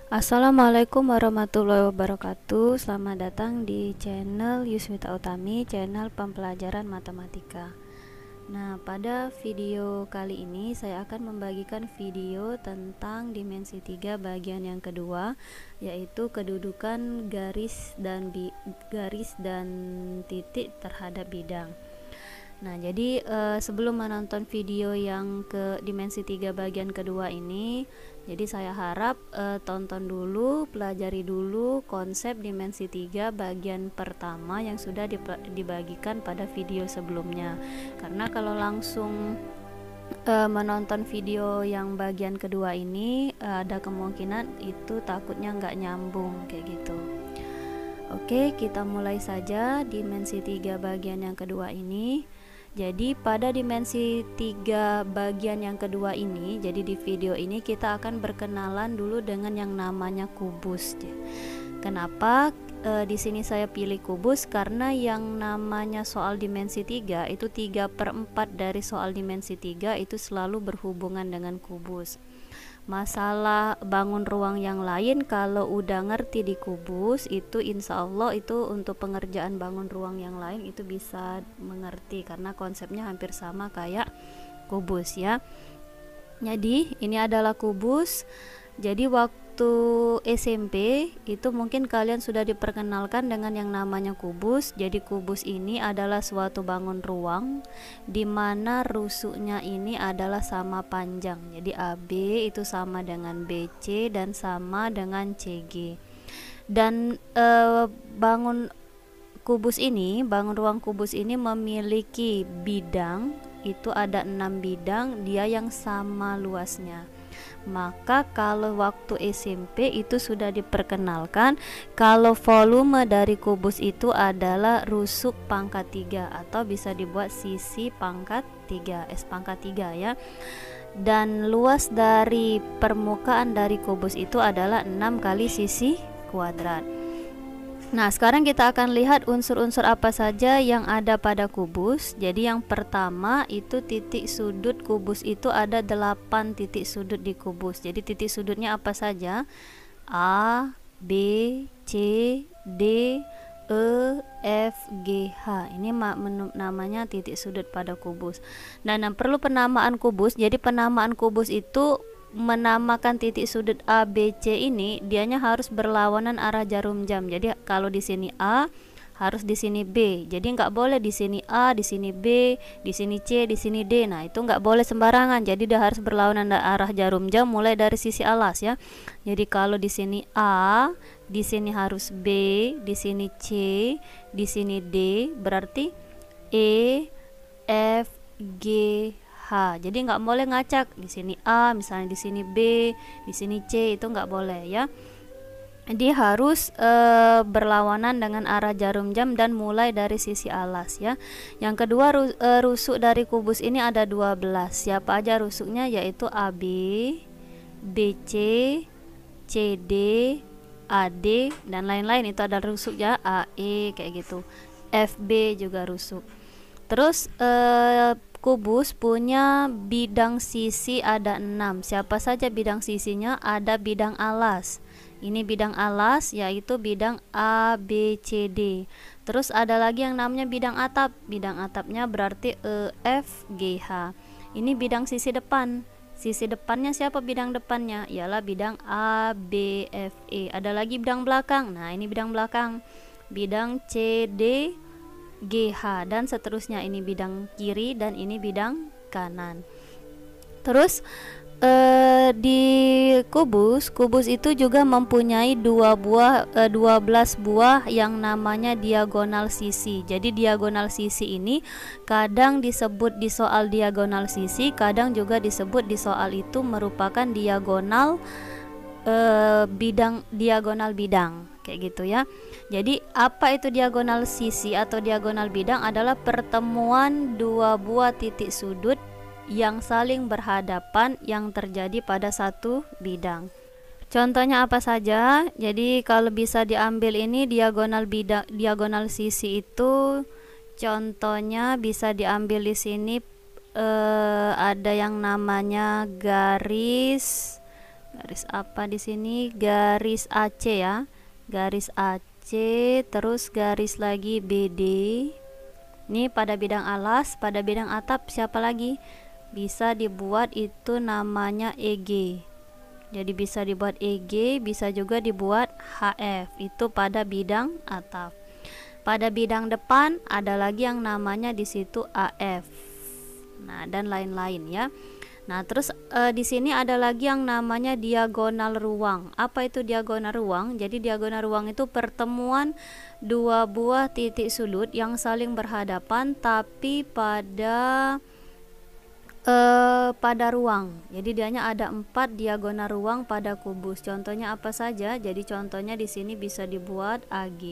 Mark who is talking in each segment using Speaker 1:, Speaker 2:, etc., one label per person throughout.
Speaker 1: Assalamualaikum warahmatullahi wabarakatuh. Selamat datang di channel Yusmita Utami, channel pembelajaran matematika. Nah, pada video kali ini saya akan membagikan video tentang dimensi 3 bagian yang kedua, yaitu kedudukan garis dan titik terhadap bidang. Nah, jadi sebelum menonton video yang ke dimensi 3 bagian kedua ini, jadi saya harap tonton dulu, pelajari dulu konsep dimensi 3 bagian pertama yang sudah dibagikan pada video sebelumnya. Karena kalau langsung menonton video yang bagian kedua ini, ada kemungkinan itu takutnya nggak nyambung kayak gitu. Oke, kita mulai saja dimensi 3 bagian yang kedua ini. Jadi pada dimensi 3 bagian yang kedua ini, jadi di video ini kita akan berkenalan dulu dengan yang namanya kubus. Kenapa di sini saya pilih kubus? Karena yang namanya soal dimensi 3 itu 3/4 dari soal dimensi 3 itu selalu berhubungan dengan kubus. Masalah bangun ruang yang lain kalau udah ngerti di kubus itu insya Allah itu untuk pengerjaan bangun ruang yang lain itu bisa mengerti karena konsepnya hampir sama kayak kubus ya. Jadi ini adalah kubus. Jadi waktu SMP itu mungkin kalian sudah diperkenalkan dengan yang namanya kubus. Jadi kubus ini adalah suatu bangun ruang di mana rusuknya ini adalah sama panjang. Jadi AB itu sama dengan BC dan sama dengan CG. Dan bangun ruang kubus ini memiliki bidang, itu ada 6 bidang, dia yang sama luasnya. Maka kalau waktu SMP itu sudah diperkenalkan kalau volume dari kubus itu adalah rusuk pangkat 3 atau bisa dibuat sisi pangkat 3, S pangkat 3 ya. Dan luas dari permukaan dari kubus itu adalah 6 kali sisi kuadrat. Nah, sekarang kita akan lihat unsur-unsur apa saja yang ada pada kubus. Jadi yang pertama itu titik sudut kubus itu ada 8 titik sudut di kubus. Jadi titik sudutnya apa saja? A, B, C, D, E, F, G, H. Ini namanya titik sudut pada kubus. Dan yang perlu penamaan kubus. Jadi penamaan kubus itu menamakan titik sudut A, B, C ini dianya harus berlawanan arah jarum jam. Jadi kalau di sini A harus di sini B. Jadi nggak boleh di sini A, di sini B, di sini C, di sini D. Nah, itu nggak boleh sembarangan. Jadi dia harus berlawanan arah jarum jam mulai dari sisi alas ya. Jadi kalau di sini A, di sini harus B, di sini C, di sini D, berarti E, F, G, H. Jadi nggak boleh ngacak di sini A, misalnya di sini B, di sini C, itu nggak boleh ya. Dia harus berlawanan dengan arah jarum jam dan mulai dari sisi alas ya. Yang kedua rusuk dari kubus ini ada 12. Siapa aja rusuknya? Yaitu AB, BC, CD, AD dan lain-lain, itu ada rusuk ya, AE kayak gitu. FB juga rusuk. Terus kubus punya bidang sisi ada 6. Siapa saja bidang sisinya? Ada bidang alas. Ini bidang alas yaitu bidang A, B, C, D. Terus ada lagi yang namanya bidang atap. Bidang atapnya berarti E, F, G, H. Ini bidang sisi depan. Sisi depannya siapa bidang depannya? Ialah bidang A, B, F, E. Ada lagi bidang belakang. Nah, ini bidang belakang. Bidang C, D, GH dan seterusnya. Ini bidang kiri dan ini bidang kanan. Terus di kubus itu juga mempunyai 12 buah yang namanya diagonal sisi. Jadi diagonal sisi ini kadang disebut di soal diagonal sisi, kadang juga disebut di soal itu merupakan diagonal diagonal bidang kayak gitu ya. Jadi apa itu diagonal sisi atau diagonal bidang? Adalah pertemuan dua buah titik sudut yang saling berhadapan yang terjadi pada satu bidang. Contohnya apa saja? Jadi kalau bisa diambil ini diagonal sisi itu contohnya bisa diambil di sini, ada yang namanya garis Garis apa di sini? Garis AC ya. Garis AC, terus garis lagi BD. Ini pada bidang alas, pada bidang atap siapa lagi? Bisa dibuat itu namanya EG. Jadi bisa dibuat EG, bisa juga dibuat HF. Itu pada bidang atap. Pada bidang depan ada lagi yang namanya di situ AF. Nah, dan lain-lain ya. Nah, terus di sini ada lagi yang namanya diagonal ruang. Apa itu diagonal ruang? Jadi diagonal ruang itu pertemuan dua buah titik sudut yang saling berhadapan tapi pada ruang. Jadi dianya ada 4 diagonal ruang pada kubus. Contohnya apa saja? Jadi contohnya di sini bisa dibuat AG.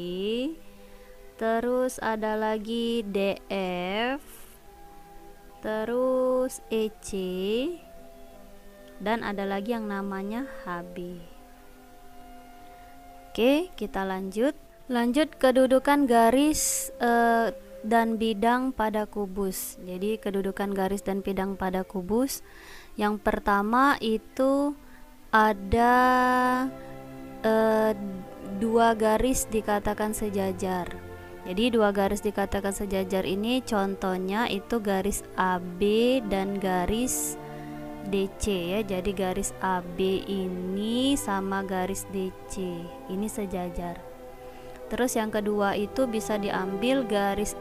Speaker 1: Terus ada lagi DF. Terus EC. Dan ada lagi yang namanya HB. Oke, kita lanjut. Lanjut kedudukan garis dan bidang pada kubus. Jadi kedudukan garis dan bidang pada kubus. Yang pertama itu ada 2 garis dikatakan sejajar. Jadi 2 garis dikatakan sejajar ini contohnya itu garis AB dan garis DC ya. Jadi garis AB ini sama garis DC ini sejajar. Terus yang kedua itu bisa diambil garis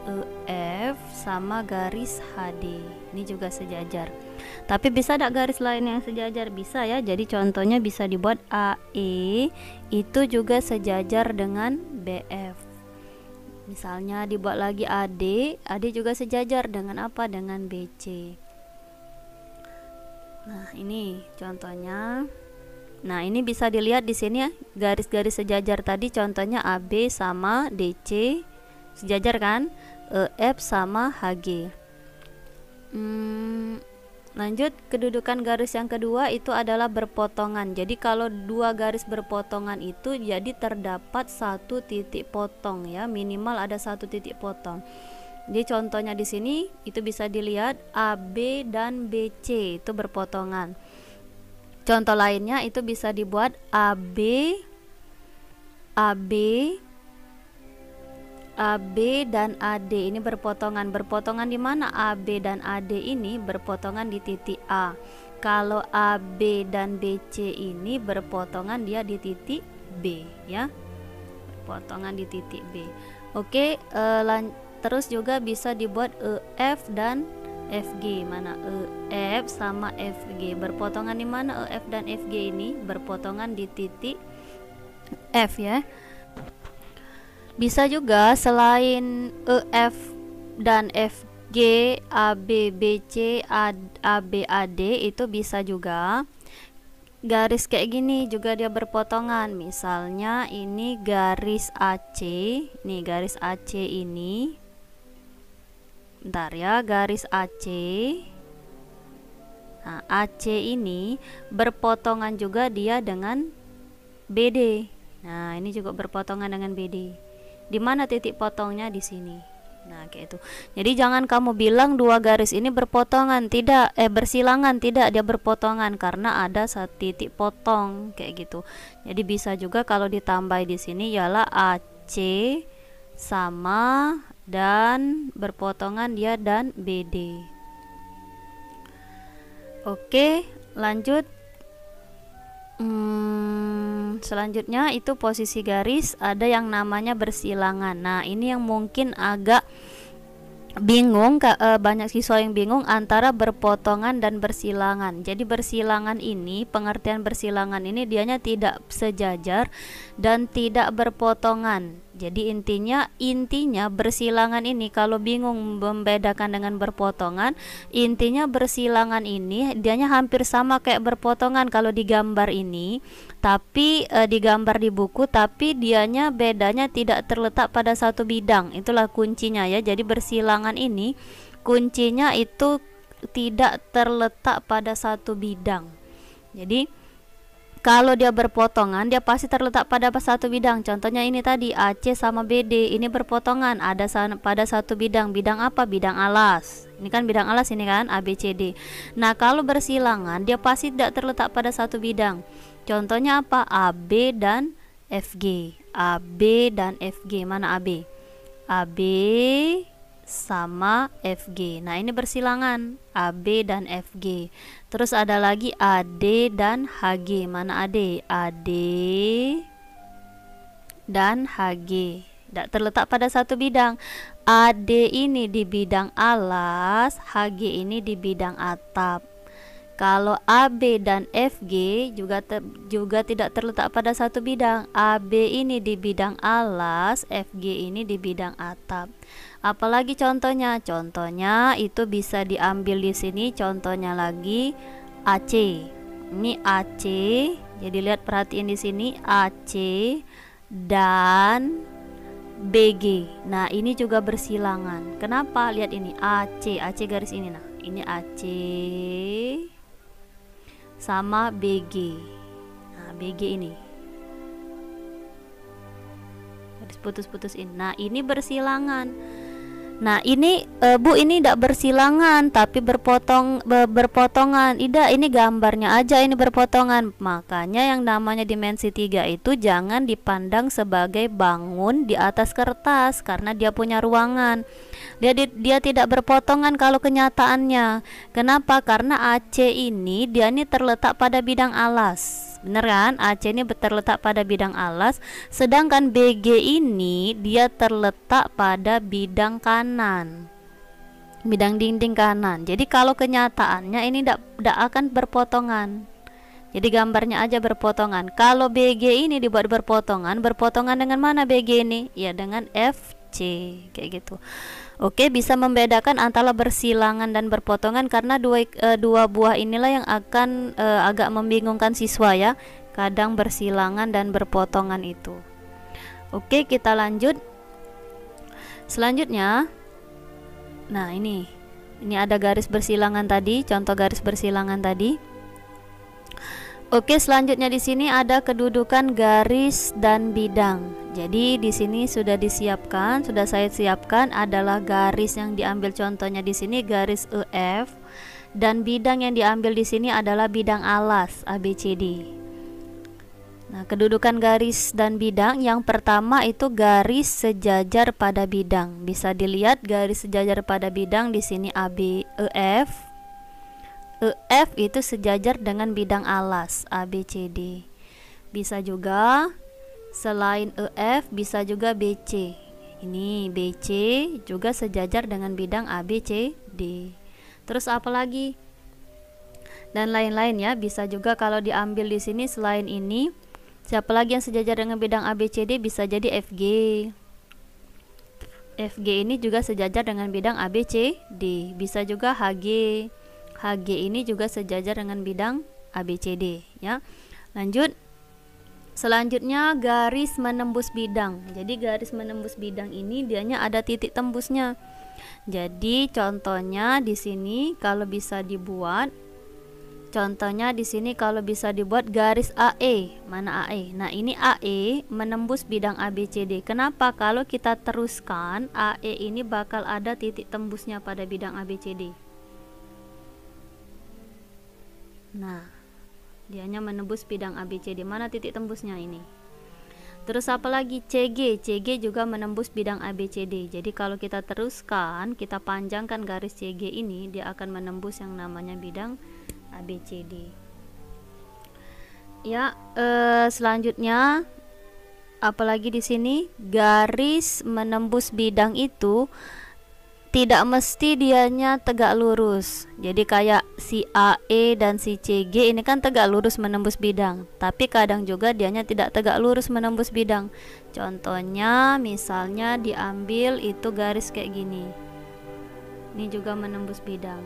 Speaker 1: EF sama garis HD. Ini juga sejajar. Tapi bisa ada garis lain yang sejajar? Bisa ya. Jadi contohnya bisa dibuat AE itu juga sejajar dengan BF. Misalnya dibuat lagi AD juga sejajar dengan apa? Dengan BC. Nah, ini contohnya. Nah, ini bisa dilihat di sini ya, garis-garis sejajar tadi contohnya AB sama DC sejajar kan? EF sama HG. Lanjut, kedudukan garis yang kedua itu adalah berpotongan. Jadi kalau 2 garis berpotongan itu jadi terdapat 1 titik potong ya, minimal ada 1 titik potong. Jadi contohnya di sini itu bisa dilihat AB dan BC itu berpotongan. Contoh lainnya itu bisa dibuat AB dan AD ini berpotongan. Berpotongan di mana? AB dan AD ini berpotongan di titik A. Kalau AB dan BC ini berpotongan dia di titik B ya. Berpotongan di titik B. Oke, terus juga bisa dibuat EF dan FG. Mana EF sama FG berpotongan di mana? EF dan FG ini berpotongan di titik F ya. Bisa juga selain EF dan FG, AB, BC, AB, AD itu bisa juga garis kayak gini juga dia berpotongan. Misalnya ini garis AC, nih garis AC ini. Bentar ya, garis AC. Nah, AC ini berpotongan juga dia dengan BD. Nah, ini juga berpotongan dengan BD. Di mana titik potongnya? Di sini. Nah, kayak itu. Jadi jangan kamu bilang 2 garis ini berpotongan, tidak, bersilangan, tidak, dia berpotongan karena ada 1 titik potong kayak gitu. Jadi bisa juga kalau ditambah di sini ialah AC sama dan berpotongan dia dan BD. Oke, lanjut. Selanjutnya itu posisi garis, ada yang namanya bersilangan. Nah, ini yang mungkin agak bingung, banyak siswa yang bingung antara berpotongan dan bersilangan. Jadi bersilangan ini, pengertian bersilangan ini dianya tidak sejajar dan tidak berpotongan. Jadi intinya bersilangan ini, kalau bingung membedakan dengan berpotongan, intinya bersilangan ini dianya hampir sama kayak berpotongan kalau digambar ini, tapi digambar di buku, tapi dianya bedanya tidak terletak pada satu bidang. Itulah kuncinya ya. Jadi bersilangan ini kuncinya itu tidak terletak pada satu bidang. Jadi kalau dia berpotongan, dia pasti terletak pada satu bidang. Contohnya ini tadi AC sama BD, ini berpotongan ada pada satu bidang. Bidang apa? Bidang alas. Ini kan bidang alas ini kan, ABCD. Nah, kalau bersilangan dia pasti tidak terletak pada satu bidang. Contohnya apa? AB dan FG. AB dan FG. Mana AB? AB sama FG. Nah, ini bersilangan AB dan FG. Terus ada lagi AD dan HG. Mana AD? AD dan HG. Tidak terletak pada satu bidang. AD ini di bidang alas, HG ini di bidang atap. Kalau AB dan FG juga tidak terletak pada satu bidang. AB ini di bidang alas, FG ini di bidang atap. Apalagi contohnya? Contohnya itu bisa diambil di sini. Contohnya lagi AC. Ini AC. Jadi lihat, perhatiin di sini AC dan BG. Nah, ini juga bersilangan. Kenapa? Lihat ini AC, AC garis ini. Nah, ini AC sama BG. Nah, BG ini garis putus-putus ini. Nah, ini bersilangan. Nah, ini Bu, ini tidak bersilangan tapi berpotongan. Tidak, ini gambarnya aja ini berpotongan. Makanya yang namanya dimensi 3 itu jangan dipandang sebagai bangun di atas kertas karena dia punya ruangan. Dia tidak berpotongan kalau kenyataannya. Kenapa? Karena AC ini terletak pada bidang alas. Bener kan? AC ini terletak pada bidang alas, sedangkan BG ini dia terletak pada bidang kanan, bidang dinding kanan. Jadi kalau kenyataannya ini tidak akan berpotongan. Jadi gambarnya aja berpotongan. Kalau BG ini dibuat berpotongan dengan mana BG ini? Ya dengan FC, kayak gitu. Oke, bisa membedakan antara bersilangan dan berpotongan karena dua buah inilah yang akan agak membingungkan siswa ya. Kadang bersilangan dan berpotongan itu. Oke, kita lanjut. Selanjutnya, nah ini ada garis bersilangan tadi, contoh garis bersilangan tadi. Oke, selanjutnya di sini ada kedudukan garis dan bidang. Jadi di sini sudah saya siapkan adalah garis yang diambil contohnya di sini garis EF, dan bidang yang diambil di sini adalah bidang alas ABCD. Nah, kedudukan garis dan bidang yang pertama itu garis sejajar pada bidang. Bisa dilihat garis sejajar pada bidang di sini EF. EF itu sejajar dengan bidang alas ABCD. Bisa juga selain EF bisa juga BC. Ini BC juga sejajar dengan bidang ABCD. Terus apa lagi? Dan lain-lain ya. Bisa juga kalau diambil di sini selain ini, siapa lagi yang sejajar dengan bidang ABCD? Bisa jadi FG. FG ini juga sejajar dengan bidang ABCD. Bisa juga HG. HG ini juga sejajar dengan bidang ABCD ya. Lanjut. Selanjutnya garis menembus bidang. Jadi garis menembus bidang ini dianya ada titik tembusnya. Jadi contohnya di sini kalau bisa dibuat, garis AE. Mana AE? Nah, ini AE menembus bidang ABCD. Kenapa? Kalau kita teruskan, AE ini bakal ada titik tembusnya pada bidang ABCD. Nah, dianya menembus bidang ABCD. Mana titik tembusnya ini? Terus apa lagi? CG. CG juga menembus bidang ABCD. Jadi kalau kita teruskan, kita panjangkan garis CG ini, dia akan menembus yang namanya bidang ABCD. Ya, selanjutnya apalagi di sini garis menembus bidang itu tidak mesti dianya tegak lurus. Jadi kayak si AE dan si CG ini kan tegak lurus menembus bidang, tapi kadang juga dianya tidak tegak lurus menembus bidang. Contohnya misalnya diambil itu garis kayak gini. Ini juga menembus bidang.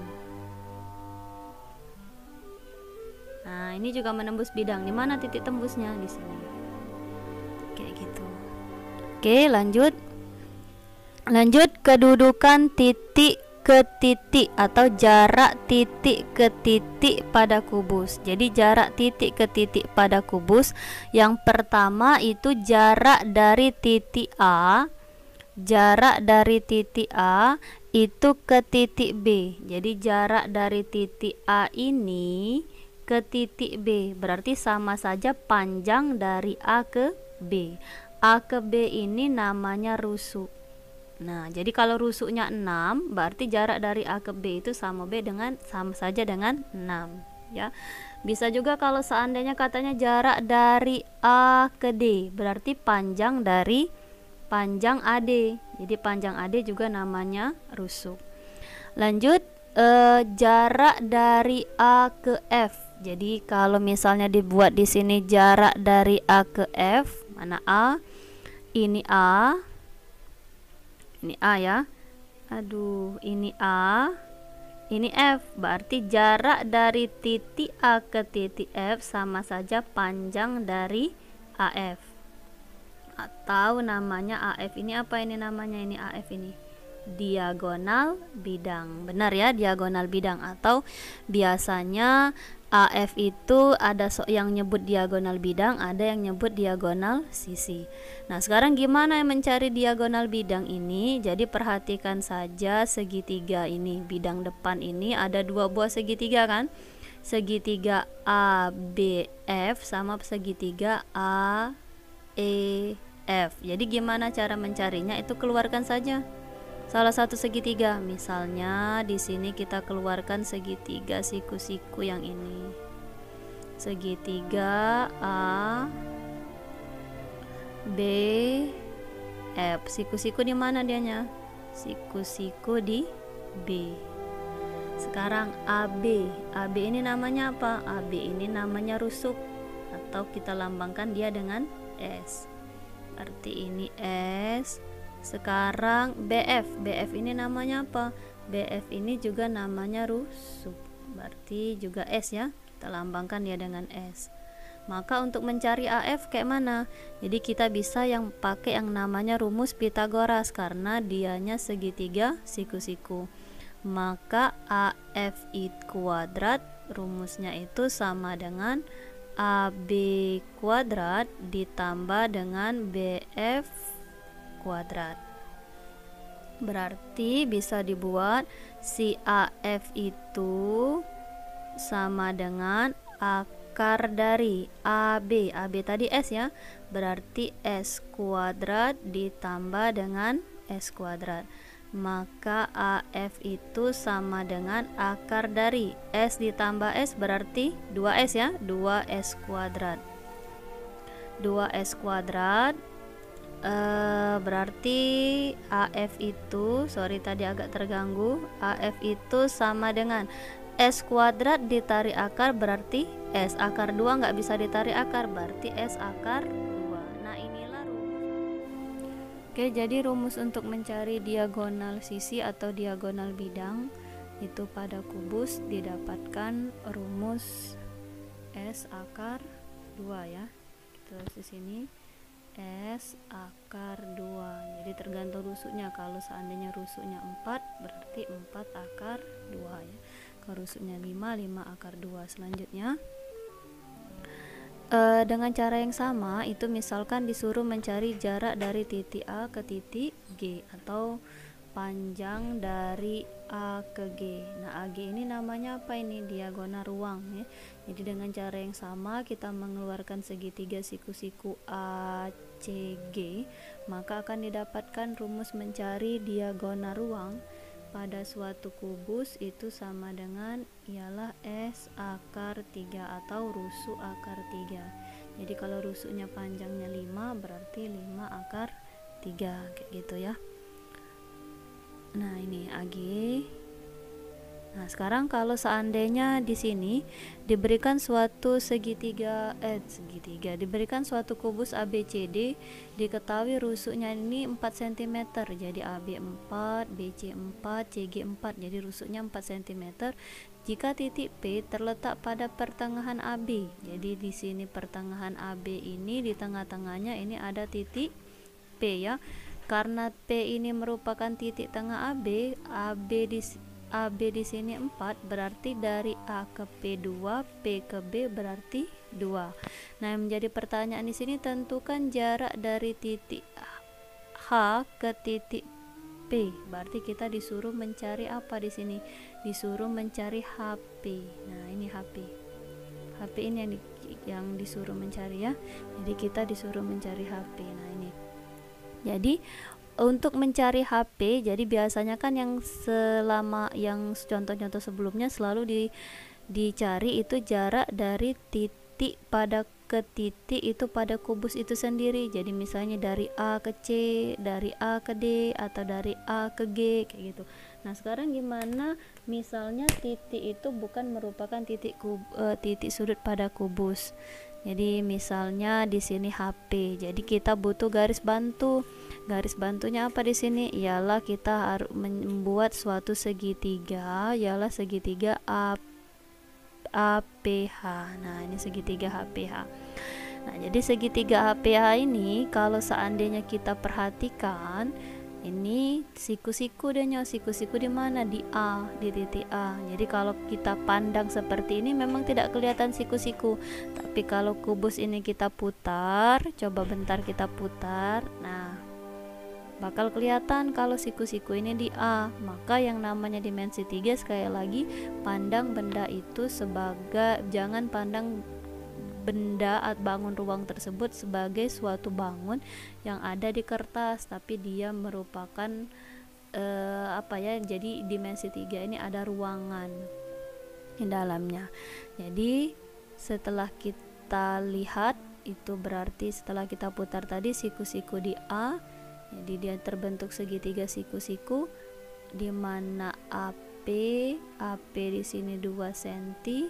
Speaker 1: Nah, ini juga menembus bidang. Di mana titik tembusnya? Di sini. Kayak gitu. Oke, lanjut. Kedudukan titik ke titik atau jarak titik ke titik pada kubus. Jadi jarak titik ke titik pada kubus yang pertama itu jarak dari titik A. Jarak dari titik A itu ke titik B. Jadi jarak dari titik A ini ke titik B, berarti sama saja panjang dari A ke B. A ke B ini namanya rusuk. Nah, jadi kalau rusuknya 6, berarti jarak dari A ke B itu sama saja dengan 6, ya. Bisa juga kalau seandainya katanya jarak dari A ke D, berarti panjang AD. Jadi panjang AD juga namanya rusuk. Lanjut, jarak dari A ke F. Jadi kalau misalnya dibuat di sini jarak dari A ke F, mana A? Ini A. Ini A ya. Aduh, ini A. Ini F. Berarti jarak dari titik A ke titik F sama saja panjang dari AF. Atau namanya AF ini apa ini namanya? Ini AF ini diagonal bidang. Benar ya, diagonal bidang. Atau biasanya AF itu ada yang nyebut diagonal bidang, ada yang nyebut diagonal sisi. Nah, sekarang gimana mencari diagonal bidang ini? Jadi perhatikan saja segitiga ini, bidang depan ini ada 2 buah segitiga kan? Segitiga ABF sama segitiga AEF. Jadi gimana cara mencarinya? Itu keluarkan saja salah satu segitiga. Misalnya di sini kita keluarkan segitiga siku-siku yang ini. Segitiga A B F. Siku-siku di mana dianya? Siku-siku di B. Sekarang AB. AB ini namanya apa? AB ini namanya rusuk, atau kita lambangkan dia dengan S. Arti ini S. Sekarang BF. BF ini namanya apa? BF ini juga namanya rusuk, berarti juga S ya. Kita lambangkan dia dengan S. Maka untuk mencari AF kayak mana? Jadi kita bisa yang pakai yang namanya rumus Pitagoras karena dianya segitiga siku-siku. Maka AF kuadrat rumusnya itu sama dengan AB kuadrat ditambah dengan BF kuadrat. Berarti bisa dibuat si AF itu sama dengan akar dari AB. AB tadi S ya, berarti S kuadrat ditambah dengan S kuadrat. Maka AF itu sama dengan akar dari S ditambah S berarti 2S ya, 2S kuadrat. 2S kuadrat berarti AF itu, sorry tadi agak terganggu, AF itu sama dengan S kuadrat ditarik akar berarti S. Akar 2 nggak bisa ditarik akar, berarti S akar 2. Nah, inilah rumus. Oke, jadi rumus untuk mencari diagonal sisi atau diagonal bidang itu pada kubus didapatkan rumus S akar 2 ya. Terus di sini S akar 2. Jadi tergantung rusuknya. Kalau seandainya rusuknya 4 berarti 4 akar 2 ya. Kalau rusuknya 5 akar 2. Selanjutnya dengan cara yang sama itu misalkan disuruh mencari jarak dari titik A ke titik G atau panjang dari A ke G. Nah, AG ini namanya apa ini? Diagonal ruang ya. Jadi dengan cara yang sama kita mengeluarkan segitiga siku-siku ACG, maka akan didapatkan rumus mencari diagonal ruang pada suatu kubus itu sama dengan ialah S akar 3 atau rusuk akar 3. Jadi kalau rusuknya panjangnya 5 berarti 5 akar 3 kayak gitu ya. Nah, ini AG. Nah, sekarang kalau seandainya di sini diberikan suatu segitiga diberikan suatu kubus ABCD, diketahui rusuknya ini 4 cm. Jadi AB 4, BC 4, CG 4. Jadi rusuknya 4 cm. Jika titik P terletak pada pertengahan AB. Jadi di sini pertengahan AB ini di tengah-tengahnya ini ada titik P ya. Karena P ini merupakan titik tengah AB, AB di sini 4, berarti dari A ke P 2, P ke B berarti 2. Nah, yang menjadi pertanyaan di sini tentukan jarak dari titik H ke titik P. Berarti kita disuruh mencari apa di sini? Disuruh mencari HP. Nah, ini HP. HP ini yang disuruh mencari ya. Jadi kita disuruh mencari HP. Nah ini. Jadi untuk mencari HP, jadi biasanya kan yang selama yang contoh-contoh sebelumnya selalu dicari itu jarak dari titik pada ke titik itu pada kubus itu sendiri. Jadi misalnya dari A ke C, dari A ke D, atau dari A ke G kayak gitu. Nah sekarang gimana misalnya titik itu bukan merupakan titik sudut pada kubus. Jadi misalnya di sini HP, jadi kita butuh garis bantu. Garis bantunya apa di sini? Ialah kita harus membuat suatu segitiga, ialah segitiga APH. Nah ini segitiga APH. Nah jadi segitiga APH ini kalau seandainya kita perhatikan, ini siku-siku siku-siku di mana? Di A, di titik A. Jadi kalau kita pandang seperti ini memang tidak kelihatan siku-siku, tapi kalau kubus ini kita putar, coba bentar kita putar, nah bakal kelihatan kalau siku-siku ini di A. Maka yang namanya dimensi 3 sekali lagi, pandang benda itu sebagai, jangan pandang benda atau bangun ruang tersebut sebagai suatu bangun yang ada di kertas, tapi dia merupakan jadi dimensi 3 ini ada ruangan di dalamnya. Jadi setelah kita lihat itu berarti setelah kita putar tadi siku-siku di A, jadi dia terbentuk segitiga siku-siku di mana AP di sini 2 cm,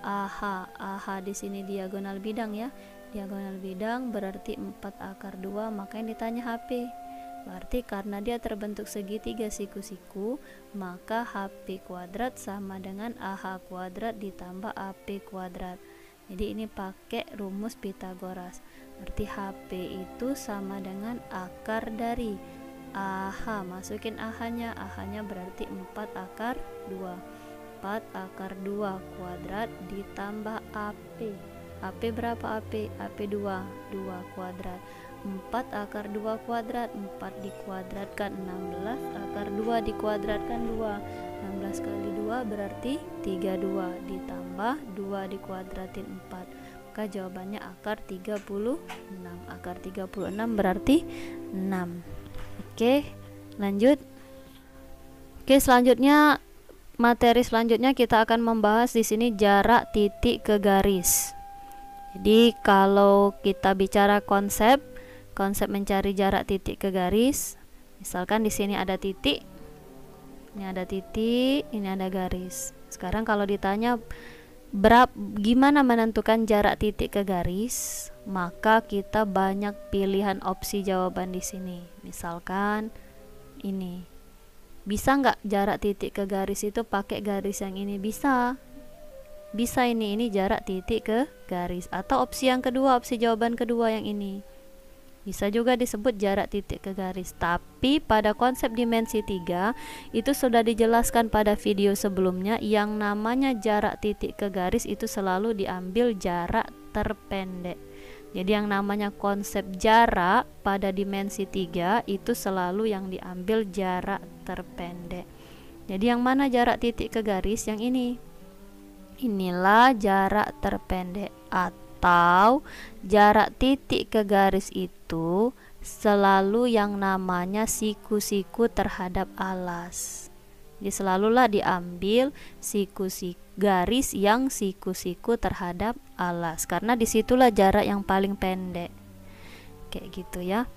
Speaker 1: AH di sini diagonal bidang ya. Diagonal bidang berarti 4/2, maka yang ditanya HP. Berarti karena dia terbentuk segitiga siku-siku, maka HP kuadrat sama dengan AH kuadrat ditambah AP kuadrat. Jadi ini pakai rumus Pythagoras. Berarti HP itu sama dengan akar dari AH. Masukin AH-nya berarti 4/2. 4/2 kuadrat ditambah AP. AP berapa AP? AP 2 kuadrat. 4/2 kuadrat, 4 dikuadratkan 16/2 dikuadratkan 2. 16 kali 2 berarti 32 ditambah 2 dikuadratin 4. Maka jawabannya akar 36. Akar 36 berarti 6. Oke, lanjut. Oke, selanjutnya materi selanjutnya kita akan membahas di sini jarak titik ke garis. Jadi kalau kita bicara konsep mencari jarak titik ke garis, misalkan di sini ada titik, ini ada titik, ini ada garis. Sekarang kalau ditanya gimana menentukan jarak titik ke garis, maka kita banyak pilihan opsi jawaban di sini. Misalkan ini, bisa nggak jarak titik ke garis itu pakai garis yang ini? Bisa ini jarak titik ke garis. Atau opsi yang kedua, opsi jawaban kedua yang ini, bisa juga disebut jarak titik ke garis. Tapi pada konsep dimensi 3 itu sudah dijelaskan pada video sebelumnya, yang namanya jarak titik ke garis itu selalu diambil jarak terpendek. Jadi yang namanya konsep jarak pada dimensi 3 itu selalu yang diambil jarak terpendek. Jadi yang mana jarak titik ke garis? Yang ini. Inilah jarak terpendek, atau jarak titik ke garis itu selalu yang namanya siku-siku terhadap alas. Jadi selalulah diambil siku-siku garis yang siku-siku terhadap alas, karena disitulah jarak yang paling pendek. Kayak gitu ya.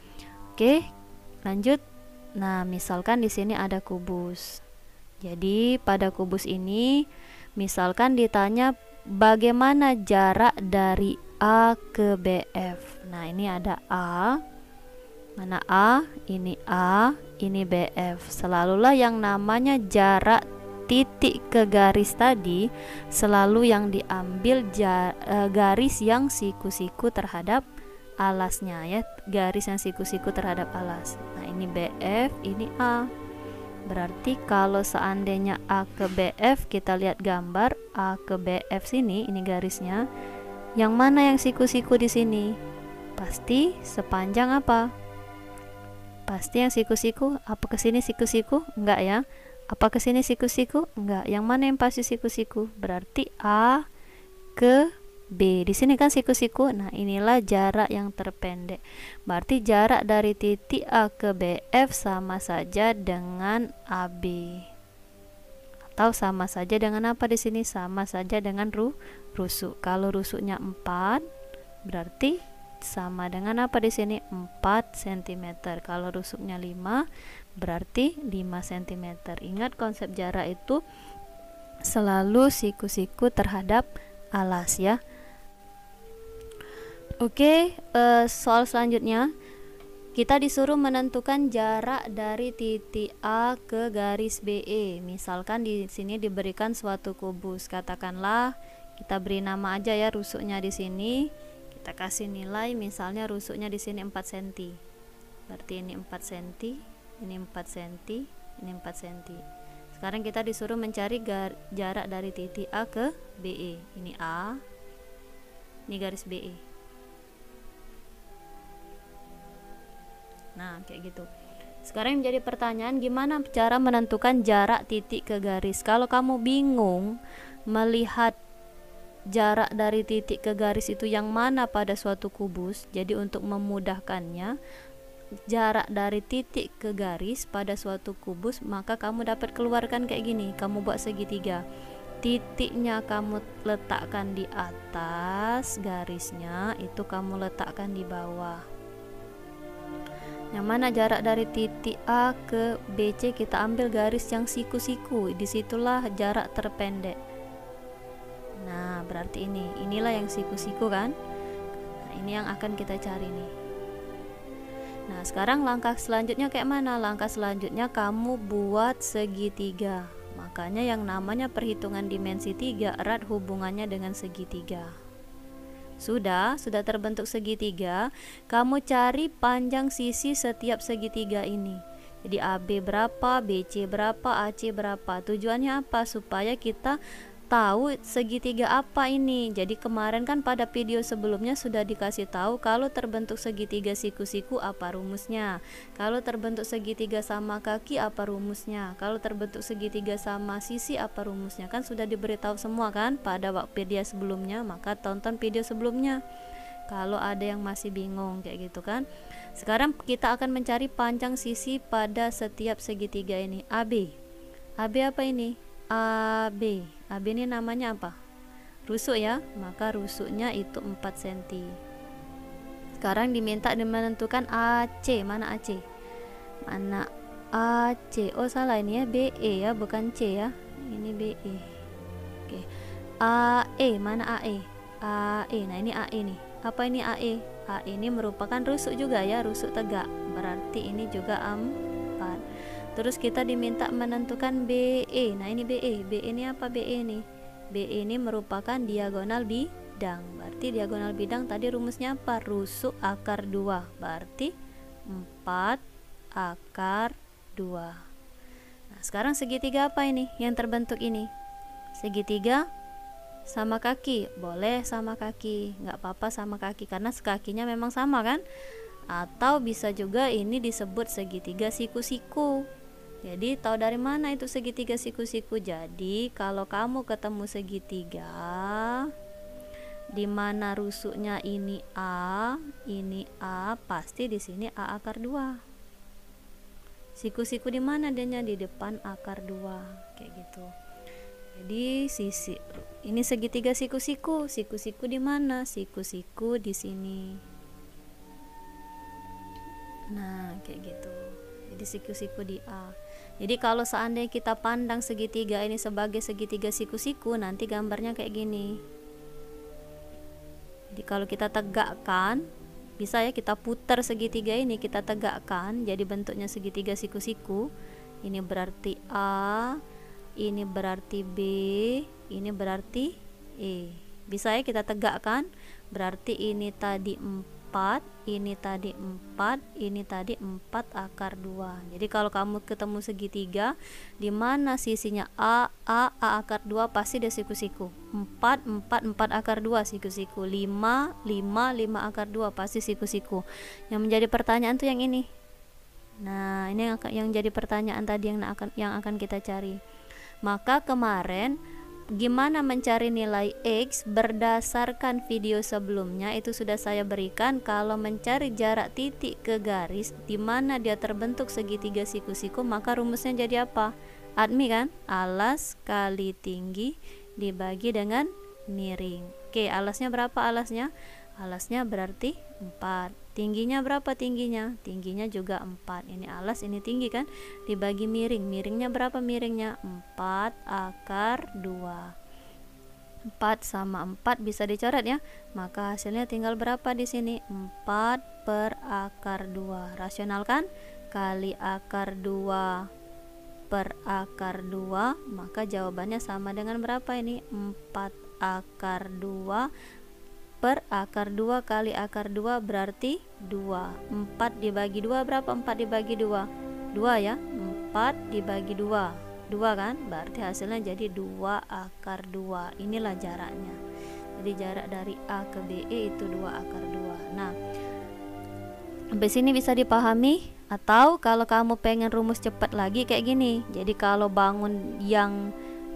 Speaker 1: Oke, lanjut. Nah, misalkan di sini ada kubus. Jadi pada kubus ini misalkan ditanya bagaimana jarak dari A ke BF. Nah, ini ada A. Mana A? Ini A, ini BF. Selalulah yang namanya jarak titik ke garis tadi selalu yang diambil garis yang siku-siku terhadap alasnya ya, garis yang siku-siku terhadap alas. Nah, ini BF, ini A. Berarti kalau seandainya A ke BF, kita lihat gambar A ke BF sini, ini garisnya. Yang mana yang siku-siku di sini? Pasti sepanjang apa? Pasti yang siku-siku. Apa ke sini siku-siku? Enggak ya. Apa ke sini siku-siku? Enggak. Yang mana yang pasti siku-siku? Berarti A ke B. Di sini kan siku-siku. Nah, inilah jarak yang terpendek. Berarti jarak dari titik A ke BF sama saja dengan AB. Atau sama saja dengan apa di sini? Sama saja dengan rusuk. Kalau rusuknya 4, berarti sama dengan apa di sini? 4 cm. Kalau rusuknya 5, berarti 5 cm. Ingat konsep jarak itu selalu siku-siku terhadap alas ya. Oke, soal selanjutnya kita disuruh menentukan jarak dari titik A ke garis BE. Misalkan di sini diberikan suatu kubus. Katakanlah kita beri nama aja ya rusuknya di sini. Kita kasih nilai misalnya rusuknya di sini 4 cm. Berarti ini 4 cm, ini 4 cm, ini 4 cm. Sekarang kita disuruh mencari jarak dari titik A ke BE. Ini A, ini garis BE. Nah, kayak gitu. Sekarang menjadi pertanyaan, gimana cara menentukan jarak titik ke garis? Kalau kamu bingung melihat jarak dari titik ke garis itu yang mana pada suatu kubus, jadi untuk memudahkannya, jarak dari titik ke garis pada suatu kubus, maka kamu dapat keluarkan kayak gini. Kamu buat segitiga. Titiknya kamu letakkan di atas, garisnya itu kamu letakkan di bawah. Yang mana jarak dari titik A ke BC, kita ambil garis yang siku-siku, disitulah jarak terpendek. Nah, berarti inilah yang siku-siku kan. Nah, ini yang akan kita cari nih. Nah, sekarang langkah selanjutnya kayak mana? Langkah selanjutnya kamu buat segitiga. Makanya yang namanya perhitungan dimensi 3 erat hubungannya dengan segitiga. Sudah terbentuk segitiga, kamu cari panjang sisi setiap segitiga ini. Jadi AB berapa, BC berapa, AC berapa. Tujuannya apa? Supaya kita tahu segitiga apa ini. Jadi kemarin kan pada video sebelumnya sudah dikasih tahu kalau terbentuk segitiga siku-siku apa rumusnya, kalau terbentuk segitiga sama kaki apa rumusnya, kalau terbentuk segitiga sama sisi apa rumusnya, kan sudah diberitahu semua kan pada video sebelumnya. Maka tonton video sebelumnya kalau ada yang masih bingung kayak gitu kan. Sekarang kita akan mencari panjang sisi pada setiap segitiga ini. AB apa ini? AB ini namanya apa? Rusuk ya, maka rusuknya itu 4 cm. Sekarang diminta menentukan AC. Mana AC? Mana AC? Oh salah, ini ya BE ya, bukan C ya. Ini BE. Oke. AE, mana AE? AE. Nah, ini AE nih. Apa ini AE? AE ini merupakan rusuk juga ya, rusuk tegak. Berarti ini juga 4. Terus kita diminta menentukan BE. Nah, ini BE. BE ini apa BE ini? BE ini merupakan diagonal bidang. Berarti diagonal bidang tadi rumusnya apa? Rusuk akar 2. Berarti 4 akar 2. Nah, sekarang segitiga apa ini yang terbentuk ini? Segitiga sama kaki. Boleh sama kaki, nggak apa-apa sama kaki karena kakinya memang sama kan? Atau bisa juga ini disebut segitiga siku-siku. Jadi tahu dari mana itu segitiga siku-siku? Jadi kalau kamu ketemu segitiga di mana rusuknya ini A, pasti di sini A akar 2. Siku-siku di mana adanya? Di depan akar 2 kayak gitu. Jadi sisi ini segitiga siku-siku. Siku-siku di mana? Siku-siku di sini. Nah, kayak gitu. Jadi siku-siku di A. Jadi kalau seandainya kita pandang segitiga ini sebagai segitiga siku-siku, nanti gambarnya kayak gini. Jadi kalau kita tegakkan, bisa ya kita putar segitiga ini, kita tegakkan jadi bentuknya segitiga siku-siku. Ini berarti A, ini berarti B, ini berarti E. Bisa ya kita tegakkan, berarti ini tadi 4, ini tadi 4, ini tadi 4 akar 2. Jadi kalau kamu ketemu segitiga di mana sisinya A akar 2 pasti dia siku-siku. 4 akar 2 siku-siku. 5 akar 2 pasti siku-siku. Yang menjadi pertanyaan tuh yang ini. Nah, ini yang jadi pertanyaan tadi yang akan kita cari. Maka kemarin Gimana mencari nilai X? Berdasarkan video sebelumnya itu sudah saya berikan, kalau mencari jarak titik ke garis di mana dia terbentuk segitiga siku-siku, maka rumusnya jadi apa? ADMI kan? Alas kali tinggi dibagi dengan miring. Oke, alasnya berapa alasnya? Alasnya berarti 4. Tingginya berapa tingginya? Tingginya juga 4. Ini alas, ini tinggi kan? Dibagi miring. Miringnya berapa miringnya? 4 akar 2. 4 sama 4 bisa dicoret ya. Maka hasilnya tinggal berapa di sini? 4 per akar 2. Rasional kan? Kali akar 2 per akar 2, maka jawabannya sama dengan berapa ini? 4 akar 2 per akar 2 kali akar 2 berarti 2. 4 dibagi 2 berapa? 4 dibagi 2? 2 ya. 4 dibagi 2. 2 kan? Berarti hasilnya jadi 2 akar 2. Inilah jaraknya. Jadi jarak dari A ke BE itu 2 akar 2. Nah, sampai sini bisa dipahami? Atau kalau kamu pengen rumus cepat lagi kayak gini. Jadi kalau bangun yang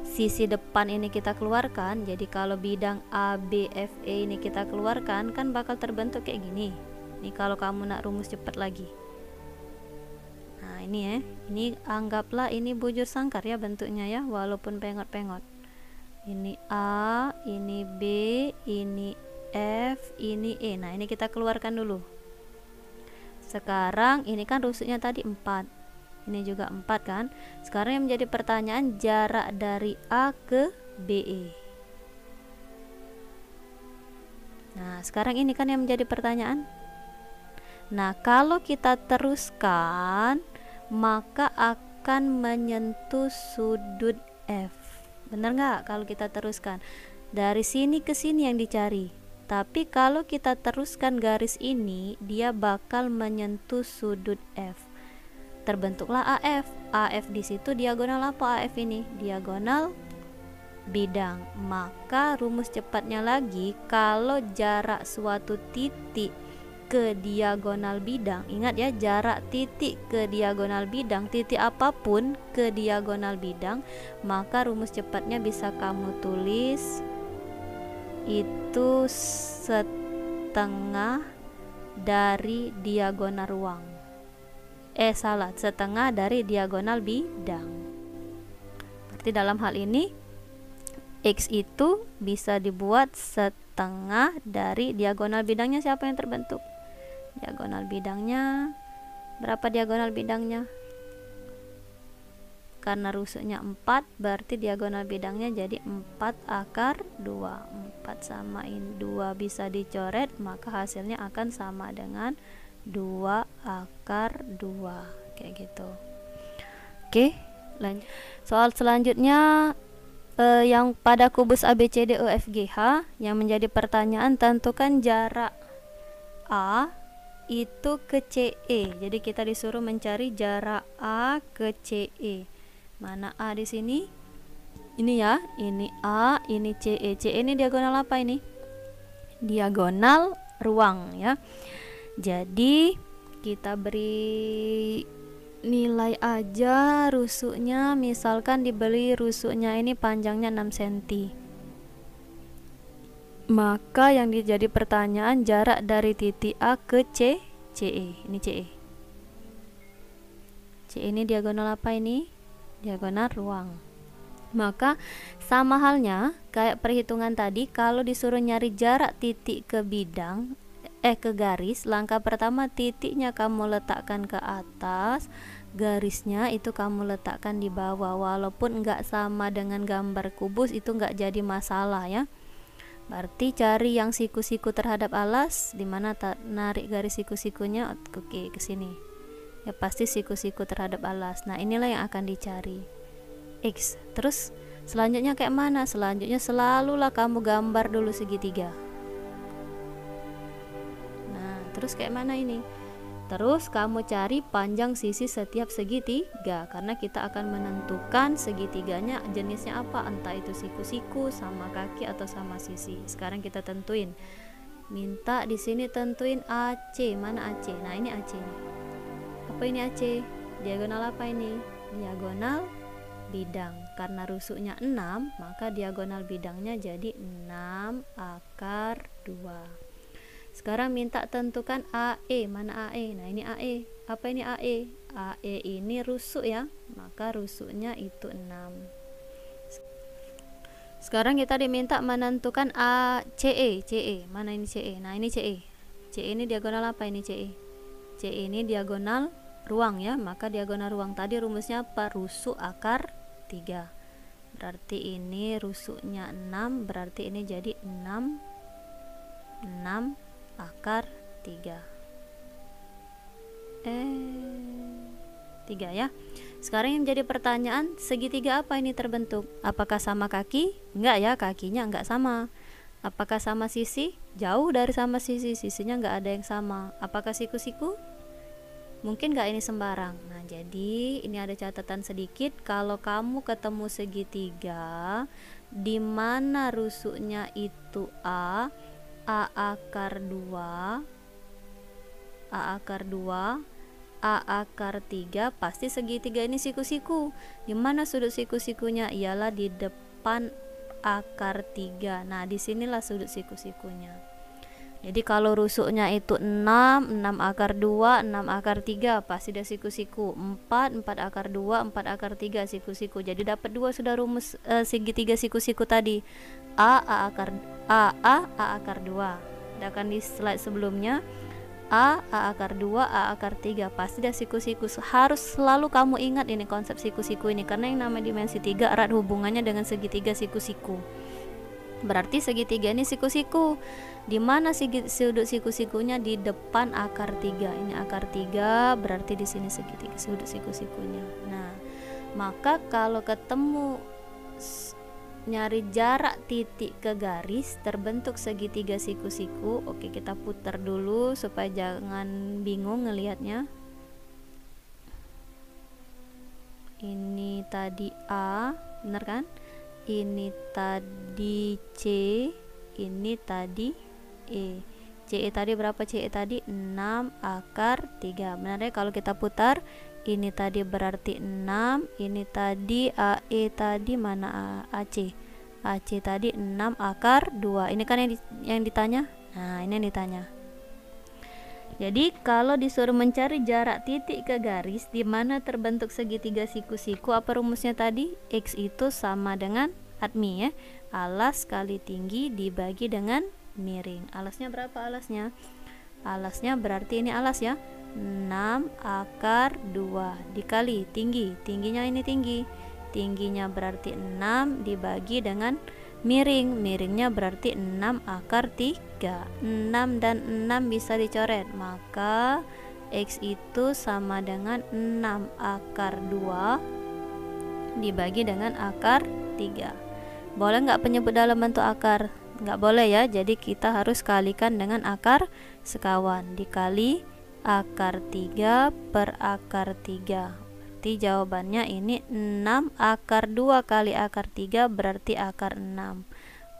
Speaker 1: sisi depan ini kita keluarkan, jadi kalau bidang A, B, F, E ini kita keluarkan, kan bakal terbentuk kayak gini. Ini kalau kamu nak rumus cepat lagi. Nah ini ya, ini anggaplah ini bujur sangkar ya bentuknya ya, walaupun pengot-pengot. Ini A, ini B, ini F, ini E. Nah ini kita keluarkan dulu. Sekarang ini kan rusuknya tadi 4, ini juga 4 kan. Sekarang yang menjadi pertanyaan, jarak dari A ke BE. Nah sekarang ini kan yang menjadi pertanyaan. Nah kalau kita teruskan, maka akan menyentuh sudut F. Benar nggak? Kalau kita teruskan dari sini ke sini yang dicari. Tapi kalau kita teruskan garis ini, dia bakal menyentuh sudut F. Terbentuklah AF. AF di situ diagonal apa AF ini? Diagonal bidang. Maka rumus cepatnya lagi, kalau jarak suatu titik ke diagonal bidang, ingat ya, jarak titik ke diagonal bidang, titik apapun ke diagonal bidang, maka rumus cepatnya bisa kamu tulis itu setengah dari diagonal ruang. Setengah dari diagonal bidang. Berarti dalam hal ini X itu bisa dibuat setengah dari diagonal bidangnya. Siapa yang terbentuk? Diagonal bidangnya berapa? Diagonal bidangnya karena rusuknya 4, berarti diagonal bidangnya jadi 4 akar 2. 4 samain 2 bisa dicoret, maka hasilnya akan sama dengan 2 akar 2 kayak gitu. Oke, lanjut. Soal selanjutnya yang pada kubus ABCDEFGH, yang menjadi pertanyaan, tentukan jarak A itu ke CE. Jadi kita disuruh mencari jarak A ke CE. Mana A di sini? Ini ya, ini A, ini CE. CE ini diagonal apa ini? Diagonal ruang ya. Jadi kita beri nilai aja rusuknya, misalkan dibeli rusuknya ini panjangnya 6 cm. Maka yang jadi pertanyaan, jarak dari titik A ke CE. Ini CE. CE ini diagonal apa ini? Diagonal ruang. Maka sama halnya kayak perhitungan tadi, kalau disuruh nyari jarak titik ke bidang, ke garis, langkah pertama titiknya kamu letakkan ke atas, garisnya itu kamu letakkan di bawah. Walaupun nggak sama dengan gambar kubus, itu nggak jadi masalah ya. Berarti cari yang siku-siku terhadap alas, dimana narik garis siku-sikunya. Oke, ke sini ya, pasti siku-siku terhadap alas. Nah inilah yang akan dicari X. Terus selanjutnya kayak mana? Selanjutnya selalulah kamu gambar dulu segitiga. Nah terus kayak mana ini? Terus kamu cari panjang sisi setiap segitiga, karena kita akan menentukan segitiganya jenisnya apa, entah itu siku-siku, sama kaki, atau sama sisi. Sekarang kita tentuin. Minta di sini tentuin AC. Mana AC? Nah ini AC nih. Apa ini AC? Diagonal apa ini? Diagonal bidang. karena rusuknya 6, maka diagonal bidangnya jadi 6 akar 2. Sekarang minta tentukan AE. Mana AE? Nah, ini AE. Apa ini AE? AE ini rusuk ya, maka rusuknya itu 6. Sekarang kita diminta menentukan CE. CE, mana ini CE? Nah, ini CE. CE ini diagonal apa ini CE? CE ini diagonal ruang ya, maka diagonal ruang tadi rumusnya apa? Rusuk akar 3. Berarti ini rusuknya 6, berarti ini jadi 6 akar 3. 3 ya. Sekarang yang jadi pertanyaan, segitiga apa ini terbentuk? Apakah sama kaki? Enggak ya, kakinya enggak sama. Apakah sama sisi? Jauh dari sama sisi, sisinya enggak ada yang sama. Apakah siku-siku? Mungkin enggak ini sembarang. Nah, jadi ini ada catatan sedikit, kalau kamu ketemu segitiga di mana rusuknya itu A akar 2, A akar 2, A akar 3, pasti segitiga ini siku-siku. Di mana sudut siku-sikunya? Ialah di depan akar 3. Nah, disinilah sudut siku-sikunya. Jadi kalau rusuknya itu 6 akar 2, 6 akar 3, pasti ada siku-siku. 4 akar 2, 4 akar 3, siku-siku. Jadi dapat 2 sudah rumus segitiga siku-siku tadi. A akar 2. Sedangkan di slide sebelumnya A akar 2, A akar 3, pasti ada siku-siku. Harus selalu kamu ingat ini konsep siku-siku ini, karena yang namanya dimensi 3 erat hubungannya dengan segitiga siku-siku. Berarti segitiga ini siku-siku. Di mana sudut siku-sikunya? Di depan akar 3. Ini akar 3, berarti di sini segitiga sudut siku-sikunya. Nah, maka kalau ketemu nyari jarak titik ke garis terbentuk segitiga siku-siku. Oke, kita putar dulu supaya jangan bingung ngelihatnya. Ini tadi A, bener kan? Ini tadi C, ini tadi E. CE tadi berapa? CE tadi 6 akar 3. Benarnya kalau kita putar, ini tadi berarti 6, ini tadi AE tadi mana AC? AC tadi 6 akar 2. Ini kan yang ditanya. Nah, ini yang ditanya. Jadi kalau disuruh mencari jarak titik ke garis di mana terbentuk segitiga siku-siku, apa rumusnya tadi? X itu sama dengan admi ya. Alas kali tinggi dibagi dengan miring. Alasnya berapa alasnya? Alasnya berarti ini alas ya. 6 akar 2 dikali tinggi. Tingginya ini tinggi. Tingginya berarti 6 dibagi dengan miring. Miringnya berarti 6 akar 3. 6 dan 6 bisa dicoret. Maka X itu sama dengan 6 akar 2 dibagi dengan akar 3. Boleh nggak penyebut dalam bentuk akar? Nggak boleh ya. Jadi kita harus kalikan dengan akar sekawan. Dikali akar 3 per akar 3. Berarti jawabannya ini 6 akar 2 kali akar 3 berarti akar 6.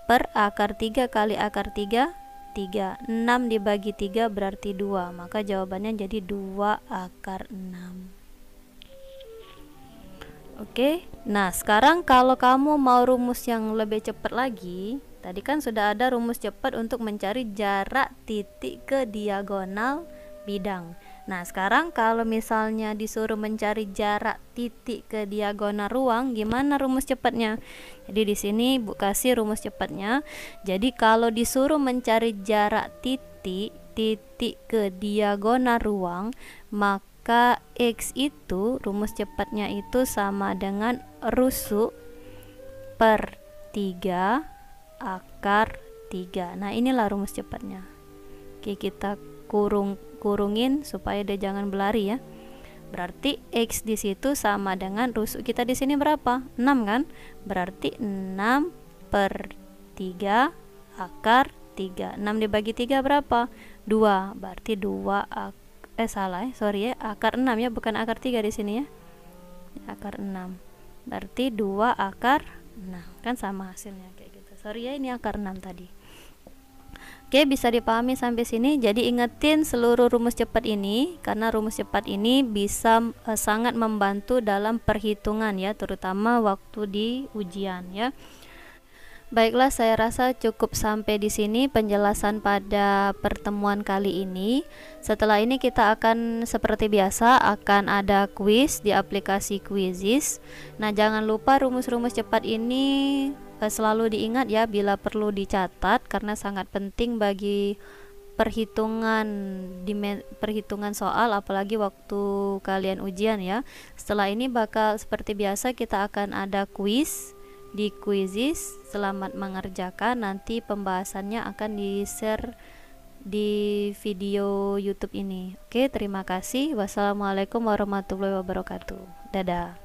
Speaker 1: Per akar 3 kali akar 3, 3. 6 dibagi 3 berarti 2. Maka jawabannya jadi 2 akar 6. Oke. Nah, sekarang kalau kamu mau rumus yang lebih cepat lagi, tadi kan sudah ada rumus cepat untuk mencari jarak titik ke diagonal bidang. Nah, sekarang kalau misalnya disuruh mencari jarak titik ke diagonal ruang, gimana rumus cepatnya? Jadi di sini Bu kasih rumus cepatnya. Jadi kalau disuruh mencari jarak titik ke diagonal ruang, maka X itu rumus cepatnya itu sama dengan rusuk per 3 akar 3. Nah, inilah rumus cepatnya. Oke, kita kurungin supaya dia jangan berlari ya. Berarti X di situ sama dengan rusuk kita di sini berapa? 6 kan? Berarti 6 per 3 akar 3. 6 dibagi 3 berapa? 2. Berarti 2 akar 6 ya, bukan akar 3 di sini ya. Akar 6. Berarti 2 akar 6. Kan sama hasilnya kayak gitu. Sorry ya, ini akar 6 tadi. Oke, bisa dipahami sampai sini. Jadi ingetin seluruh rumus cepat ini, karena rumus cepat ini bisa sangat membantu dalam perhitungan ya, terutama waktu di ujian ya. Baiklah, saya rasa cukup sampai di sini penjelasan pada pertemuan kali ini. Setelah ini kita akan seperti biasa akan ada kuis di aplikasi Quizizz. Nah, jangan lupa rumus-rumus cepat ini selalu diingat ya, bila perlu dicatat karena sangat penting bagi perhitungan perhitungan soal, apalagi waktu kalian ujian ya. Setelah ini bakal seperti biasa kita akan ada kuis di Quizizz. Selamat mengerjakan, nanti pembahasannya akan di-share di video YouTube ini. Oke, terima kasih. Wassalamualaikum warahmatullahi wabarakatuh. Dadah.